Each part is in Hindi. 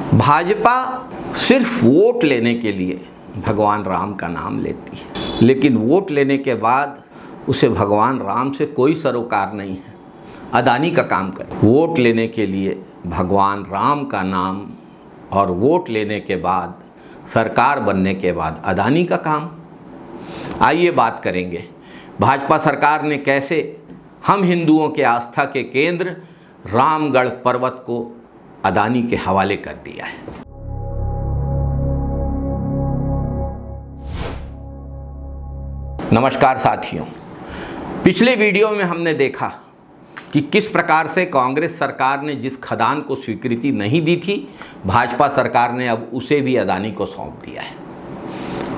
भाजपा सिर्फ वोट लेने के लिए भगवान राम का नाम लेती है, लेकिन वोट लेने के बाद उसे भगवान राम से कोई सरोकार नहीं है। अदानी का काम करे, वोट लेने के लिए भगवान राम का नाम और वोट लेने के बाद सरकार बनने के बाद अदानी का काम। आइए बात करेंगे भाजपा सरकार ने कैसे हम हिंदुओं के आस्था के केंद्र रामगढ़ पर्वत को अदानी के हवाले कर दिया है। नमस्कार साथियों, पिछले वीडियो में हमने देखा कि किस प्रकार से कांग्रेस सरकार ने जिस खदान को स्वीकृति नहीं दी थी, भाजपा सरकार ने अब उसे भी अदानी को सौंप दिया है।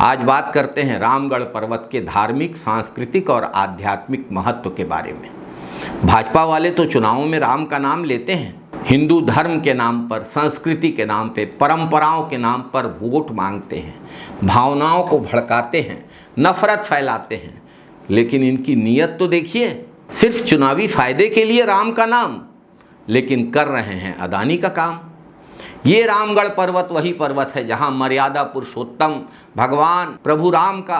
आज बात करते हैं रामगढ़ पर्वत के धार्मिक, सांस्कृतिक और आध्यात्मिक महत्व के बारे में। भाजपा वाले तो चुनावों में राम का नाम लेते हैं, हिंदू धर्म के नाम पर, संस्कृति के नाम पे, परंपराओं के नाम पर वोट मांगते हैं, भावनाओं को भड़काते हैं, नफरत फैलाते हैं, लेकिन इनकी नीयत तो देखिए, सिर्फ चुनावी फायदे के लिए राम का नाम, लेकिन कर रहे हैं अदानी का काम। ये रामगढ़ पर्वत वही पर्वत है जहां मर्यादा पुरुषोत्तम भगवान प्रभु राम का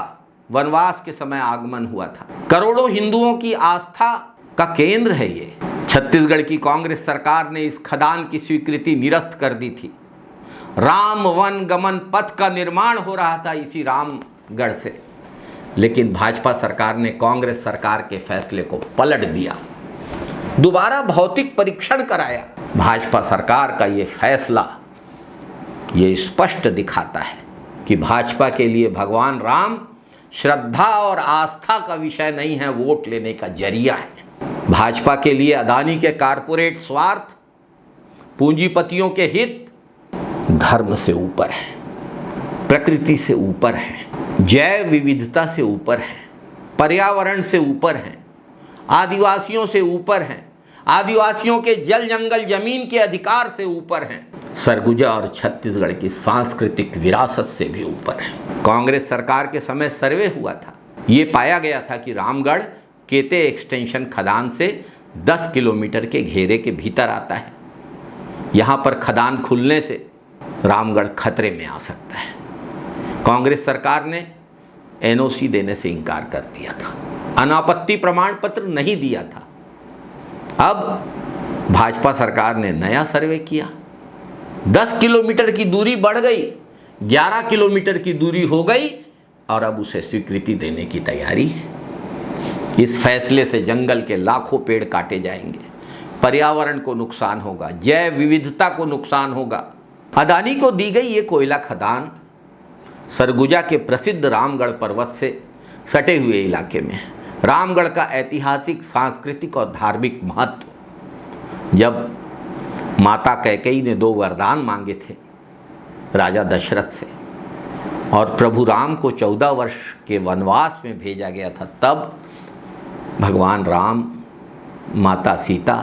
वनवास के समय आगमन हुआ था। करोड़ों हिंदुओं की आस्था का केंद्र है ये। छत्तीसगढ़ की कांग्रेस सरकार ने इस खदान की स्वीकृति निरस्त कर दी थी। राम वन गमन पथ का निर्माण हो रहा था इसी रामगढ़ से, लेकिन भाजपा सरकार ने कांग्रेस सरकार के फैसले को पलट दिया, दोबारा भौतिक परीक्षण कराया। भाजपा सरकार का ये फैसला ये स्पष्ट दिखाता है कि भाजपा के लिए भगवान राम श्रद्धा और आस्था का विषय नहीं है, वोट लेने का जरिया है। भाजपा के लिए अदानी के कारपोरेट स्वार्थ, पूंजीपतियों के हित धर्म से ऊपर है, प्रकृति से ऊपर है, जैव विविधता से ऊपर है, पर्यावरण से ऊपर है, आदिवासियों से ऊपर है, आदिवासियों के जल जंगल जमीन के अधिकार से ऊपर हैं, सरगुजा और छत्तीसगढ़ की सांस्कृतिक विरासत से भी ऊपर है। कांग्रेस सरकार के समय सर्वे हुआ था, ये पाया गया था कि रामगढ़ केते एक्सटेंशन खदान से 10 किलोमीटर के घेरे के भीतर आता है। यहाँ पर खदान खुलने से रामगढ़ खतरे में आ सकता है। कांग्रेस सरकार ने एनओसी देने से इनकार कर दिया था, अनापत्ति प्रमाण पत्र नहीं दिया था। अब भाजपा सरकार ने नया सर्वे किया, 10 किलोमीटर की दूरी बढ़ गई, 11 किलोमीटर की दूरी हो गई और अब उसे स्वीकृति देने की तैयारी है। इस फैसले से जंगल के लाखों पेड़ काटे जाएंगे, पर्यावरण को नुकसान होगा, जैव विविधता को नुकसान होगा। अदानी को दी गई ये कोयला खदान सरगुजा के प्रसिद्ध रामगढ़ पर्वत से सटे हुए इलाके में है। रामगढ़ का ऐतिहासिक, सांस्कृतिक और धार्मिक महत्व। जब माता कैकेयी ने 2 वरदान मांगे थे राजा दशरथ से और प्रभु राम को 14 वर्ष के वनवास में भेजा गया था, तब भगवान राम, माता सीता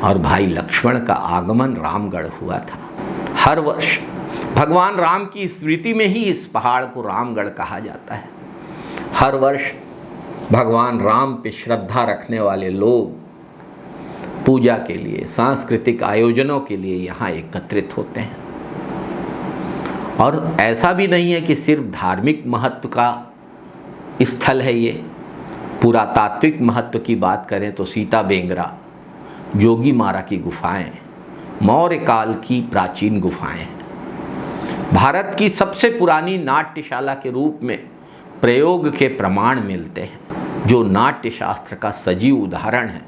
और भाई लक्ष्मण का आगमन रामगढ़ हुआ था। हर वर्ष भगवान राम की स्मृति में ही इस पहाड़ को रामगढ़ कहा जाता है। हर वर्ष भगवान राम पे श्रद्धा रखने वाले लोग पूजा के लिए, सांस्कृतिक आयोजनों के लिए यहाँ एकत्रित होते हैं। और ऐसा भी नहीं है कि सिर्फ धार्मिक महत्व का स्थल है ये, पुरातात्विक महत्व की बात करें तो सीता बेंगरा, जोगी मारा की गुफाएं, मौर्य काल की प्राचीन गुफाएं, भारत की सबसे पुरानी नाट्यशाला के रूप में प्रयोग के प्रमाण मिलते हैं, जो नाट्य शास्त्र का सजीव उदाहरण है।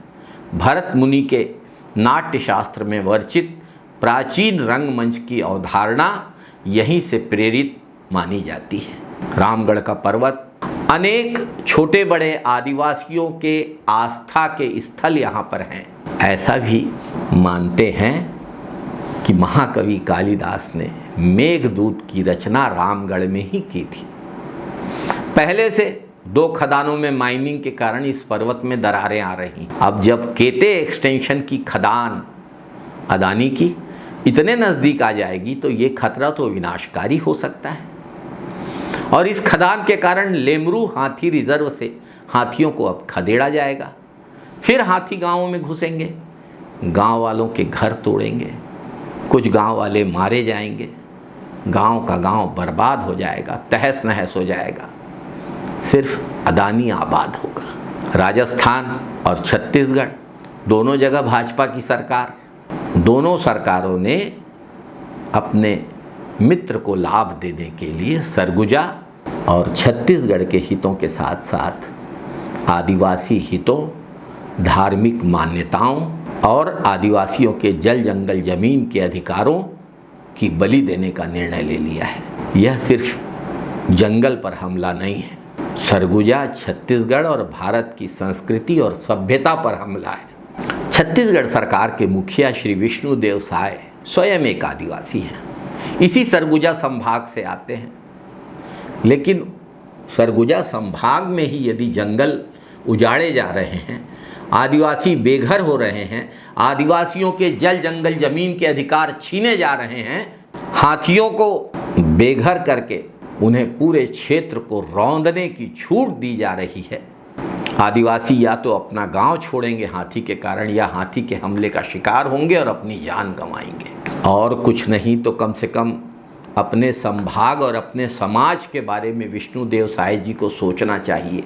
भरत मुनि के नाट्य शास्त्र में वर्णित प्राचीन रंगमंच की अवधारणा यहीं से प्रेरित मानी जाती है। रामगढ़ का पर्वत अनेक छोटे बड़े आदिवासियों के आस्था के स्थल यहाँ पर हैं। ऐसा भी मानते हैं कि महाकवि कालिदास ने मेघदूत की रचना रामगढ़ में ही की थी। पहले से 2 खदानों में माइनिंग के कारण इस पर्वत में दरारें आ रही। अब जब केते एक्सटेंशन की खदान अदानी की इतने नज़दीक आ जाएगी तो ये खतरा तो विनाशकारी हो सकता है। और इस खदान के कारण लेमरू हाथी रिजर्व से हाथियों को अब खदेड़ा जाएगा। फिर हाथी गांवों में घुसेंगे, गांव वालों के घर तोड़ेंगे, कुछ गांव वाले मारे जाएंगे, गांव का गांव बर्बाद हो जाएगा, तहस नहस हो जाएगा, सिर्फ अदानी आबाद होगा। राजस्थान और छत्तीसगढ़ दोनों जगह भाजपा की सरकार, दोनों सरकारों ने अपने मित्र को लाभ देने के लिए सरगुजा और छत्तीसगढ़ के हितों के साथ साथ आदिवासी हितों, धार्मिक मान्यताओं और आदिवासियों के जल जंगल जमीन के अधिकारों की बलि देने का निर्णय ले लिया है। यह सिर्फ जंगल पर हमला नहीं है, सरगुजा छत्तीसगढ़ और भारत की संस्कृति और सभ्यता पर हमला है। छत्तीसगढ़ सरकार के मुखिया श्री विष्णुदेव साय स्वयं एक आदिवासी हैं, इसी सरगुजा संभाग से आते हैं। लेकिन सरगुजा संभाग में ही यदि जंगल उजाड़े जा रहे हैं, आदिवासी बेघर हो रहे हैं, आदिवासियों के जल जंगल जमीन के अधिकार छीने जा रहे हैं, हाथियों को बेघर करके उन्हें पूरे क्षेत्र को रौंदने की छूट दी जा रही है, आदिवासी या तो अपना गांव छोड़ेंगे हाथी के कारण, या हाथी के हमले का शिकार होंगे और अपनी जान गंवाएंगे। और कुछ नहीं तो कम से कम अपने संभाग और अपने समाज के बारे में विष्णुदेव साय जी को सोचना चाहिए।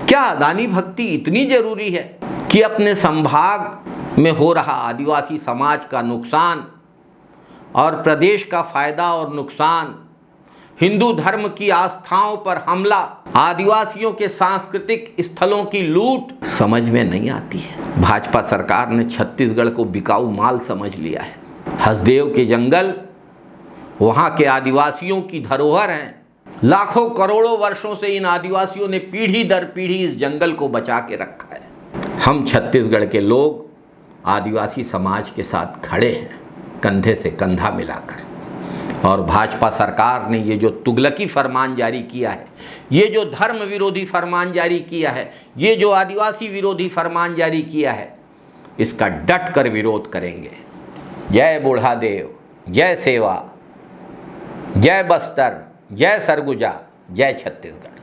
क्या अदानी भक्ति इतनी जरूरी है कि अपने संभाग में हो रहा आदिवासी समाज का नुकसान और प्रदेश का फायदा और नुकसान, हिंदू धर्म की आस्थाओं पर हमला, आदिवासियों के सांस्कृतिक स्थलों की लूट समझ में नहीं आती है। भाजपा सरकार ने छत्तीसगढ़ को बिकाऊ माल समझ लिया है। हसदेव के जंगल वहाँ के आदिवासियों की धरोहर हैं। लाखों करोड़ों वर्षों से इन आदिवासियों ने पीढ़ी दर पीढ़ी इस जंगल को बचा के रखा है। हम छत्तीसगढ़ के लोग आदिवासी समाज के साथ खड़े हैं, कंधे से कंधा मिलाकर। और भाजपा सरकार ने ये जो तुगलकी फरमान जारी किया है, ये जो धर्म विरोधी फरमान जारी किया है, ये जो आदिवासी विरोधी फरमान जारी किया है, इसका डट कर विरोध करेंगे। जय बूढ़ादेव, जय सेवा, जय बस्तर, जय सरगुजा, जय छत्तीसगढ़।